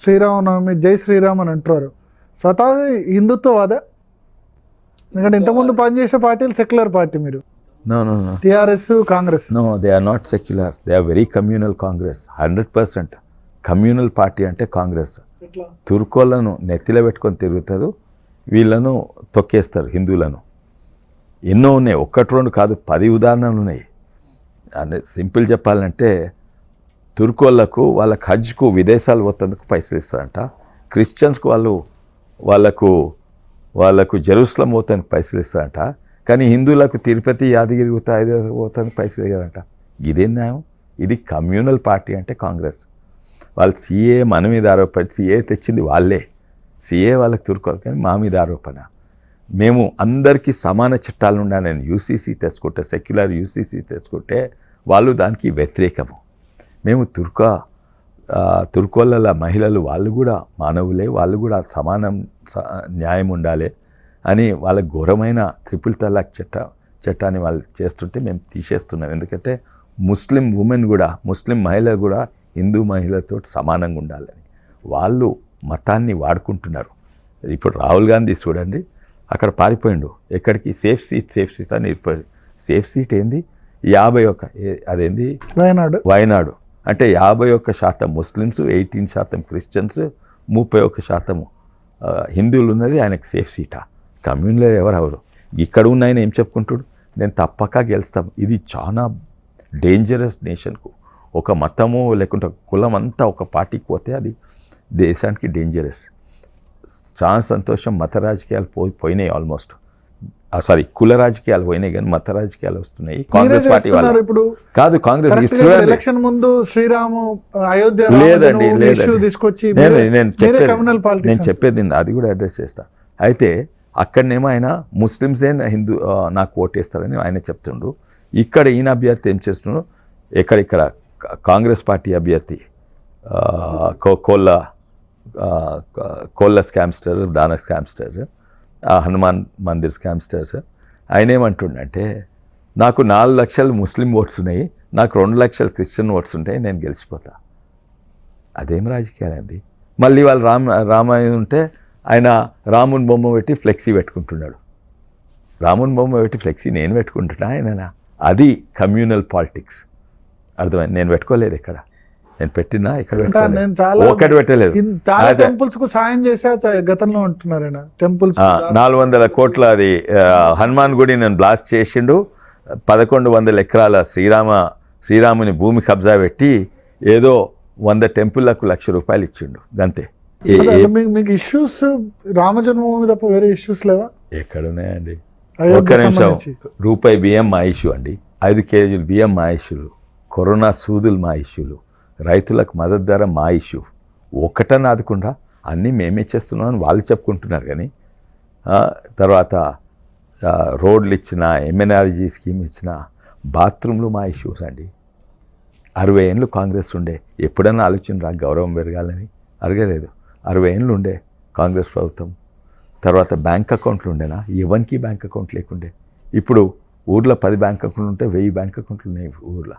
శ్రీరామనవమి జై శ్రీరామ్ అని అంటారు. స్వతహా హిందుత్వవాద, ఎందుకంటే ఇంతకుముందు పనిచేసే పార్టీలు సెక్యులర్ పార్టీ. మీరు No. TRS Congress. No, they are not secular. They are very communal Congress. 100% communal party అంటే కాంగ్రెస్. తుర్కోళ్లను నెత్తిలో పెట్టుకొని తిరుగుతారు, వీళ్ళను తొక్కేస్తారు హిందువులను. ఎన్నో ఉన్నాయి, ఒక్కటి రెండు కాదు, 10 ఉదాహరణలు ఉన్నాయి. అంటే సింపుల్ చెప్పాలంటే తుర్కోళ్లకు వాళ్ళ హజ్కు విదేశాలు పోతందుకు పైసలు ఇస్తారంట. క్రిస్టియన్స్కు వాళ్ళకు జెరూసలం పోతానికి పైసలు ఇస్తారంట. కానీ హిందువులకు తిరుపతి యాదగిరి పోతానికి పైసలు ఇవ్వారంట. ఇదేం న్యాయం? ఇది కమ్యూనల్ పార్టీ అంటే కాంగ్రెస్. వాళ్ళు సిఏ మన మీద ఆరోపణ, సిఏ తెచ్చింది వాళ్ళే, సిఏ వాళ్ళకి తుర్కోవాలి, కానీ మా మీద ఆరోపణ. మేము అందరికీ సమాన చట్టాలు ఉండాలి. నేను యూసీసీ తెచ్చుకుంటే, సెక్యులర్ యూసీసీ తెచ్చుకుంటే వాళ్ళు దానికి వ్యతిరేకము. మేము తుర్కోళ్ళ మహిళలు వాళ్ళు కూడా మానవులే, వాళ్ళు కూడా సమానం న్యాయం ఉండాలి అని వాళ్ళ ఘోరమైన ట్రిపుల్ తలాక్ చట్టాన్ని వాళ్ళు చేస్తుంటే మేము తీసేస్తున్నాం. ఎందుకంటే ముస్లిం ఉమెన్ కూడా, ముస్లిం మహిళలు కూడా హిందూ మహిళలతో సమానంగా ఉండాలని వాళ్ళు మతాన్ని వాడుకుంటున్నారు. ఇప్పుడు రాహుల్ గాంధీ చూడండి, అక్కడ పారిపోయిండు. ఎక్కడికి? సేఫ్ సీట్స్ అని ఇరిపోయాడు. సేఫ్ సీట్ ఏంది? 51, అదేంది వయనాడు అంటే 51% ముస్లిమ్స్, 18% క్రిస్టియన్స్, 31% హిందువులు ఉన్నది. ఆయనకు సేఫ్ సీటా? కమ్యూనిలో ఎవరెవరు ఇక్కడ ఉన్న ఆయన ఏం చెప్పుకుంటాడు? నేను తప్పక గెలుస్తాం. ఇది చాలా డేంజరస్ నేషన్కు. ఒక మతము లేకుంటే ఒక కులం అంతా ఒక పార్టీకి పోతే అది దేశానికి డేంజరస్. చాలా సంతోషం, మత రాజకీయాలు పోయినాయి ఆల్మోస్ట్. సారీ, కుల రాజకీయాలు పోయినాయి, కానీ మత రాజకీయాలు వస్తున్నాయి. కాంగ్రెస్ పార్టీ వాళ్ళు ఇప్పుడు కాదు, కాంగ్రెస్ ఎలక్షన్ ముందు శ్రీరాము అయోధ్య లేదండి. నేను చెప్పేది అది కూడా అడ్రస్ చేస్తా. అయితే అక్కడనేమో ఆయన ముస్లిమ్సే హిందూ నాకు ఓటేస్తారని ఆయన చెప్తుండు. ఇక్కడ ఈయన అభ్యర్థి ఏం చేస్తున్నాడు? ఇక్కడ కాంగ్రెస్ పార్టీ అభ్యర్థి కోళ్ళ స్కామ్స్టర్స్, దాన స్కామ్స్టర్స్, హనుమాన్ మందిర్ స్కామ్స్టర్స్, ఆయన ఏమంటుండంటే నాకు 4 లక్షలు ముస్లిం ఓట్స్ ఉన్నాయి, నాకు 2 లక్షలు క్రిస్టియన్ ఓట్స్ ఉంటాయి, నేను గెలిచిపోతా. అదేం రాజకీయాలండి? మళ్ళీ వాళ్ళు రామాయణం ఉంటే ఆయన రాముని బొమ్మ పెట్టి ఫ్లెక్సీ పెట్టుకుంటున్నాడు. రాముని బొమ్మ పెట్టి ఫ్లెక్సీ నేను పెట్టుకుంటున్నా ఆయన. అది కమ్యూనల్ పాలిటిక్స్. అర్థమైంది? నేను పెట్టుకోలేదు, ఇక్కడ నేను పెట్టినా ఇక్కడ ఒకటి పెట్టలేదు. సాయం చేసా గతంలో ఉంటున్నారు 400 కోట్ల అది హనుమాన్ గుడి నేను బ్లాస్ట్ చేసిండు. 1100 ఎకరాల శ్రీరాముని భూమి కబ్జా పెట్టి ఏదో 100 టెంపుల్లకు ₹1,00,000 ఇచ్చిండు, అంతే. మీకు ఇష్యూస్ రామజన్మభూమి తప్ప వేరే ఇష్యూస్ లేవా? ఎక్కడున్నాయండి? ఒక్క నిమిషం. రూపాయి బియ్యం మా ఇష్యూ అండి, 5 కేజీలు బియ్యం మా ఇష్యూలు, కరోనా సూదులు మా ఇష్యూలు, రైతులకు మద్దతు ధర మా ఇష్యూ. ఒక్కటని ఆదుకుండా అన్నీ మేమే చేస్తున్నాం అని వాళ్ళు చెప్పుకుంటున్నారు. కానీ తర్వాత రోడ్లు ఇచ్చిన, ఎంఎన్ఆర్జీ స్కీమ్ ఇచ్చిన, బాత్రూమ్లు మా ఇష్యూస్ అండి. 60 ఏళ్ళు కాంగ్రెస్ ఉండే, ఎప్పుడన్నా ఆలోచన గౌరవం పెరగాలని? అరగలేదు. 60 ఏళ్ళు ఉండే కాంగ్రెస్ ప్రభుత్వం. తర్వాత బ్యాంక్ అకౌంట్లు ఉండేనా? ఎవరికి బ్యాంక్ అకౌంట్ లేకుండే. ఇప్పుడు ఊర్లో 10 బ్యాంక్ అకౌంట్లు ఉంటే 1000 బ్యాంక్ అకౌంట్లు ఉన్నాయి ఊర్లో.